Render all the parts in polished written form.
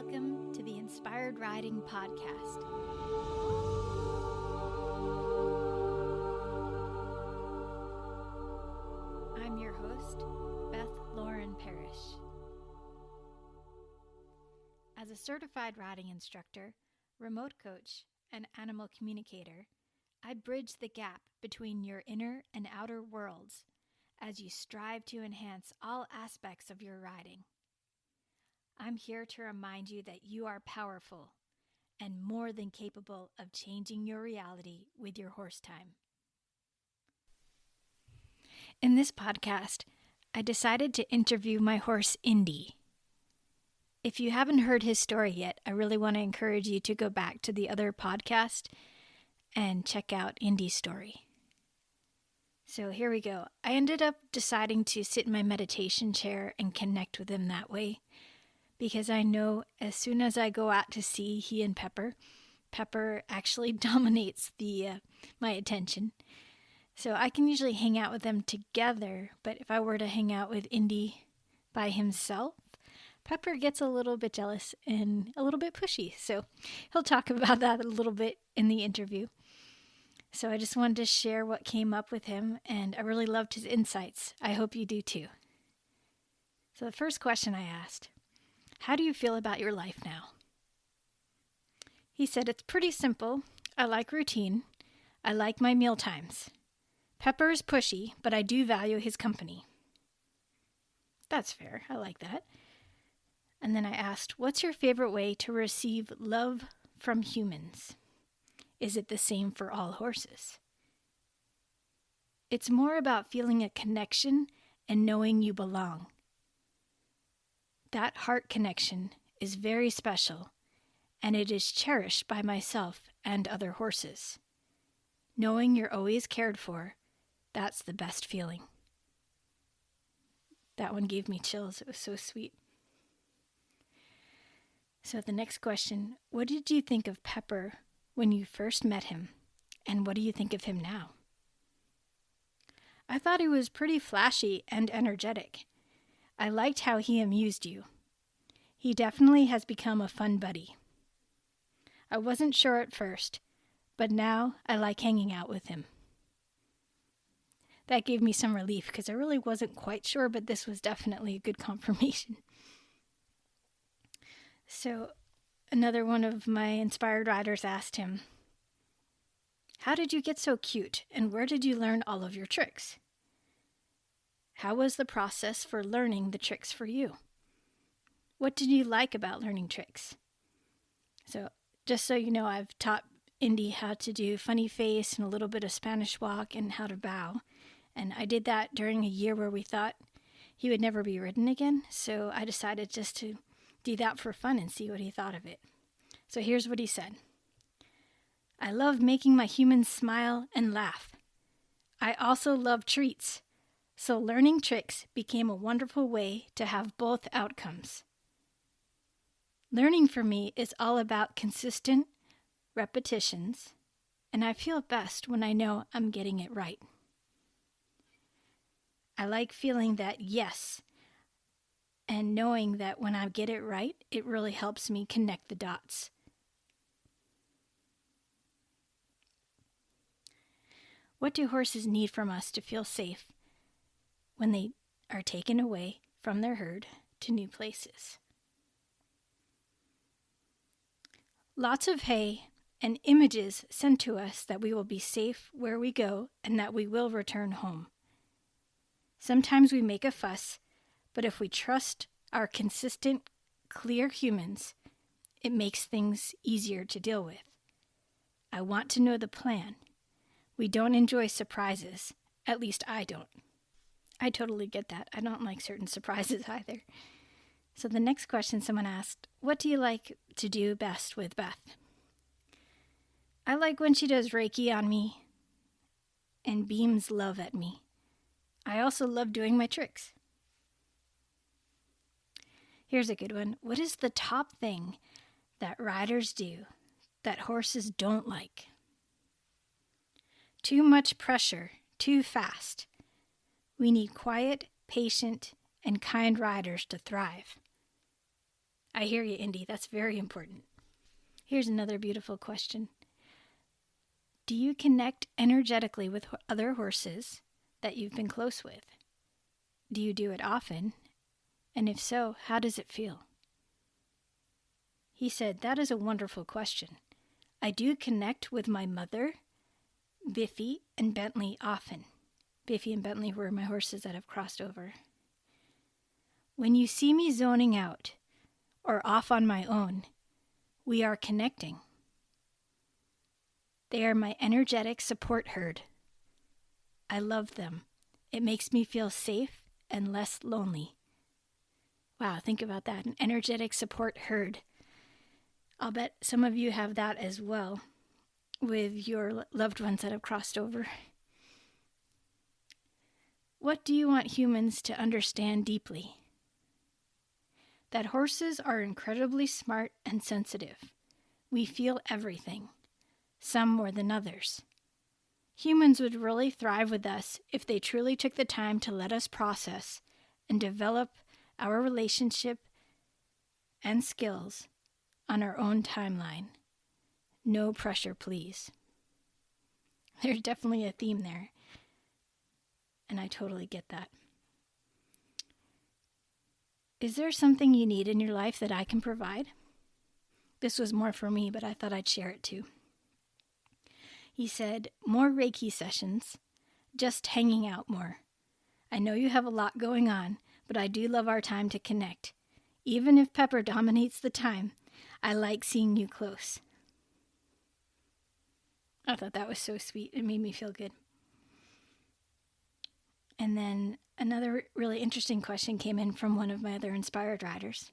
Welcome to the Inspired Riding Podcast. I'm your host, Beth Parrish. As a certified riding instructor, remote coach, and animal communicator, I bridge the gap between your inner and outer worlds as you strive to enhance all aspects of your riding. I'm here to remind you that you are powerful and more than capable of changing your reality with your horse time. In this podcast, I decided to interview my horse, Indy. If you haven't heard his story yet, I really want to encourage you to go back to the other podcast and check out Indy's story. So here we go. I ended up deciding to sit in my meditation chair and connect with him that way, because I know as soon as I go out to sea, he and Pepper actually dominates my attention. So I can usually hang out with them together, but if I were to hang out with Indy by himself, Pepper gets a little bit jealous and a little bit pushy. So he'll talk about that a little bit in the interview. So I just wanted to share what came up with him, and I really loved his insights. I hope you do too. So the first question I asked, how do you feel about your life now? He said, it's pretty simple. I like routine. I like my meal times. Pepper is pushy, but I do value his company. That's fair. I like that. And then I asked, what's your favorite way to receive love from humans? Is it the same for all horses? It's more about feeling a connection and knowing you belong. That heart connection is very special, and it is cherished by myself and other horses. Knowing you're always cared for, that's the best feeling. That one gave me chills. It was so sweet. So the next question, what did you think of Pepper when you first met him, and what do you think of him now? I thought he was pretty flashy and energetic. I liked how he amused you. He definitely has become a fun buddy. I wasn't sure at first, but now I like hanging out with him. That gave me some relief because I really wasn't quite sure, but this was definitely a good confirmation. So another one of my inspired riders asked him, how did you get so cute, and where did you learn all of your tricks? How was the process for learning the tricks for you? What did you like about learning tricks? So just so you know, I've taught Indy how to do funny face and a little bit of Spanish walk and how to bow. And I did that during a year where we thought he would never be ridden again. So I decided just to do that for fun and see what he thought of it. So here's what he said. I love making my humans smile and laugh. I also love treats. So learning tricks became a wonderful way to have both outcomes. Learning for me is all about consistent repetitions, and I feel best when I know I'm getting it right. I like feeling that yes, and knowing that when I get it right, it really helps me connect the dots. What do horses need from us to feel safe when they are taken away from their herd to new places? Lots of hay and images sent to us that we will be safe where we go and that we will return home. Sometimes we make a fuss, but if we trust our consistent, clear humans, it makes things easier to deal with. I want to know the plan. We don't enjoy surprises. At least I don't. I totally get that. I don't like certain surprises either. So the next question someone asked, what do you like to do best with Beth? I like when she does Reiki on me and beams love at me. I also love doing my tricks. Here's a good one. What is the top thing that riders do that horses don't like? Too much pressure, too fast. We need quiet, patient, and kind riders to thrive. I hear you, Indy. That's very important. Here's another beautiful question. Do you connect energetically with other horses that you've been close with? Do you do it often? And if so, how does it feel? He said, that is a wonderful question. I do connect with my mother, Biffy, and Bentley often. Biffy and Bentley were my horses that have crossed over. When you see me zoning out or off on my own, we are connecting. They are my energetic support herd. I love them. It makes me feel safe and less lonely. Wow, think about that, an energetic support herd. I'll bet some of you have that as well with your loved ones that have crossed over. What do you want humans to understand deeply? That horses are incredibly smart and sensitive. We feel everything, some more than others. Humans would really thrive with us if they truly took the time to let us process and develop our relationship and skills on our own timeline. No pressure, please. There's definitely a theme there, and I totally get that. Is there something you need in your life that I can provide? This was more for me, but I thought I'd share it too. He said, more Reiki sessions, just hanging out more. I know you have a lot going on, but I do love our time to connect. Even if Pepper dominates the time, I like seeing you close. I thought that was so sweet. It made me feel good. And then another really interesting question came in from one of my other inspired riders.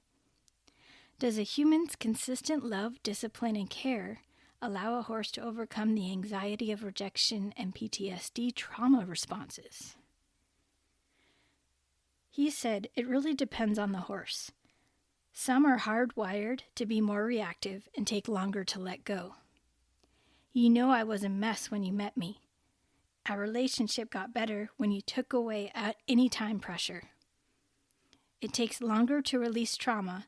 Does a human's consistent love, discipline, and care allow a horse to overcome the anxiety of rejection and PTSD trauma responses? He said, it really depends on the horse. Some are hardwired to be more reactive and take longer to let go. You know I was a mess when you met me. Our relationship got better when you took away any time pressure. It takes longer to release trauma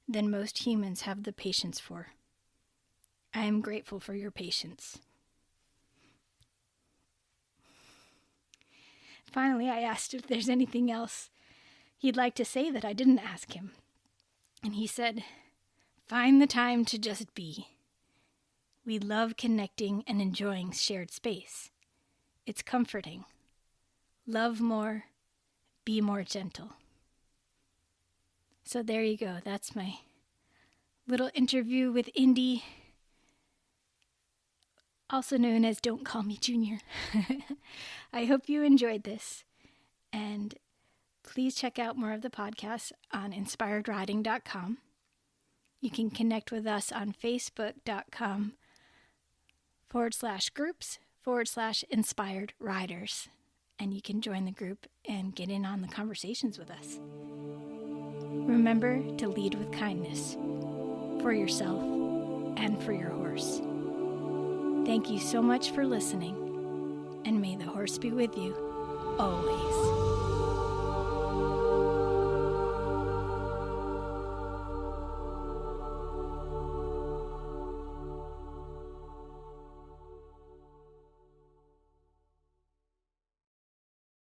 than most humans have the patience for. I am grateful for your patience. Finally, I asked if there's anything else he'd like to say that I didn't ask him. And he said, find the time to just be. We love connecting and enjoying shared space. It's comforting. Love more, be more gentle. So there you go. That's my little interview with Indy, also known as Don't Call Me Junior. I hope you enjoyed this, and please check out more of the podcasts on inspiredriding.com. You can connect with us on facebook.com/groups/inspired riders, and you can join the group and get in on the conversations with us. Remember to lead with kindness for yourself and for your horse. Thank you so much for listening, and may the horse be with you always.